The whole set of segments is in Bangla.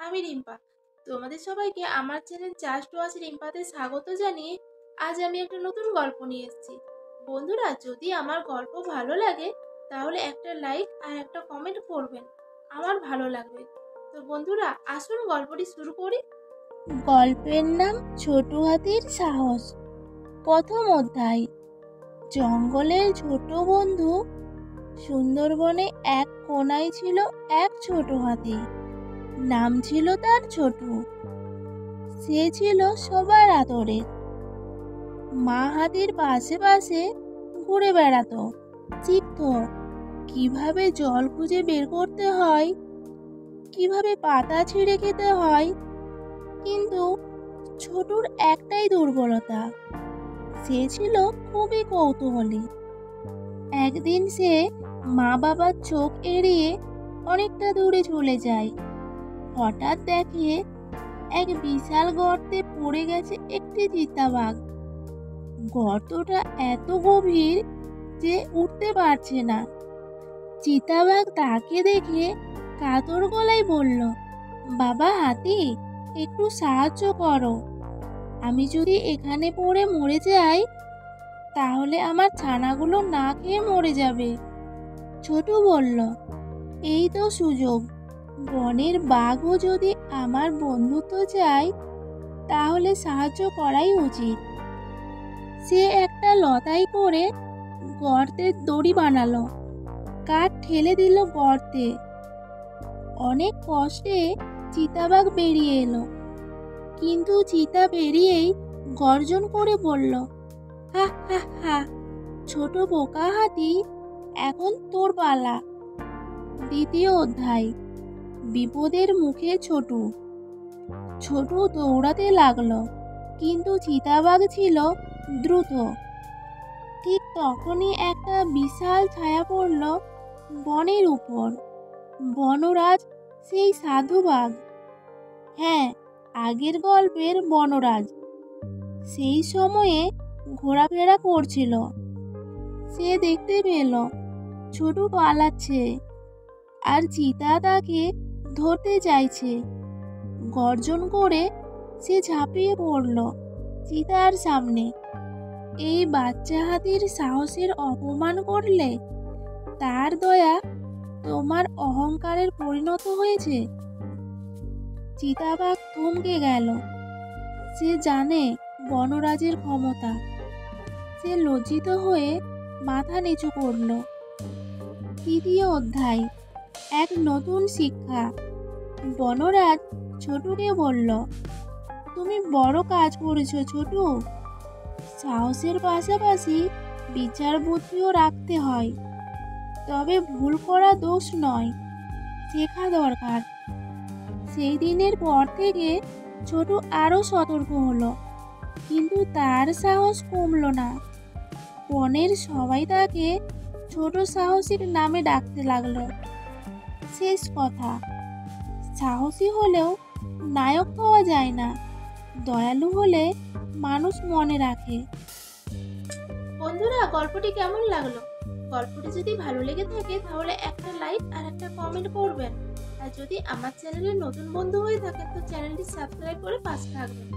আমি রিম্পা। তোমাদের সবাইকে আমার চ্যানেল জাস্ট ওয়াচ রিম্পাতে স্বাগত জানিয়ে আজ আমি একটা নতুন গল্প নিয়ে এসেছি। বন্ধুরা, যদি আমার গল্প ভালো লাগে তাহলে একটা লাইক আর একটা কমেন্ট করবেন, আমার ভালো লাগবে। তো বন্ধুরা, আসুন গল্পটি শুরু করি। গল্পের নাম ছোট হাতির সাহস। প্রথম অধ্যায়। জঙ্গলের ছোট বন্ধু। সুন্দরবনে এক কোনায় ছিল এক ছোট হাতি। নাম ছিল তার ছোটু। সে ছিল সবার আদরের। মা হাতির পাশে পাশে ঘুরে বেড়াতো, শিখতো কিভাবে জল খুঁজে বের করতে হয়, কিভাবে পাতা ছিঁড়ে খেতে হয়। কিন্তু ছোটুর একটাই দুর্বলতা, সে ছিল খুবই কৌতূহলী। একদিন সে মা বাবার চোখ এড়িয়ে অনেকটা দূরে চলে যায়। হঠাৎ দেখে এক বিশাল গর্তে পড়ে গেছে একটি চিতাবাঘ। গর্তটা এত গভীর যে উঠতে পারছে না। চিতাবাঘ তাকে দেখে কাতর গলায় বলল, বাবা হাতি, একটু সাহায্য করো। আমি যদি এখানে পড়ে মরে যাই তাহলে আমার ছানাগুলো না খেয়ে মরে যাবে। ছোটু বলল, এই তো সুযোগ। বনের বাঘও যদি আমার বন্ধুত্ব চায় তাহলে সাহায্য করাই উচিত। সে একটা লতাই করে গর্তের দড়ি বানালো, কাঠ ঠেলে দিল গর্তে। অনেক কষ্টে চিতাবাঘ বেরিয়ে এলো, কিন্তু চিতা বেরিয়েই গর্জন করে বলল, হা হা হা, ছোট বোকা হাতি, এখন তোর পালা। দ্বিতীয় অধ্যায়। বিপদের মুখে ছোটু। ছোটু দৌড়াতে লাগলো, কিন্তু চিতাবাঘ ছিল দ্রুত। ঠিক তখনই একটা বিশাল ছায়া পড়ল বনের উপর। বনরাজ, সেই সাধু বাঘ। হ্যাঁ, আগের গল্পের বনরাজ সেই সময়ে ঘোরাফেরা করছিল। সে দেখতে পেল ছোটু পালাচ্ছে আর চিতা তাকে ধরতে চাইছে। গর্জন করে সে ঝাঁপিয়ে পড়ল চিতার সামনে। এই বাচ্চা হাতির সাহসের অপমান করলে তার দয়া তোমার অহংকারের পরিণত হয়েছে। চিতাবাঘ থমকে গেল। সে জানে বনরাজের ক্ষমতা। সে লজ্জিত হয়ে মাথা নিচু করল। তৃতীয় অধ্যায়। এক নতুন শিক্ষা। বনরাজ ছোটুকে বলল, তুমি বড় কাজ করেছো ছোটু। সাহসের পাশাপাশি বিচার বুদ্ধিও রাখতে হয়। তবে ভুল করা দোষ নয়, শেখা দরকার। সেই দিনের পর থেকে ছোটু আরো সতর্ক হলো, কিন্তু তার সাহস কমলো না। বনের সবাই তাকে ছোট সাহসীর নামে ডাকতে লাগলো। শেষ কথা, সাহসী হলেও নায়ক হওয়া যায় না, দয়ালু হলে মানুষ মনে রাখে। বন্ধুরা, গল্পটি কেমন লাগলো? গল্পটি যদি ভালো লেগে থাকে তাহলে একটা লাইক আর একটা কমেন্ট করবেন। আর যদি আমার চ্যানেলে নতুন বন্ধু হয়ে থাকেন তো চ্যানেলটি সাবস্ক্রাইব করে পাশে থাকবেন।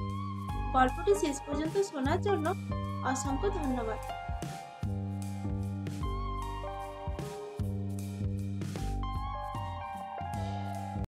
গল্পটি শেষ পর্যন্ত শোনার জন্য অসংখ্য ধন্যবাদ।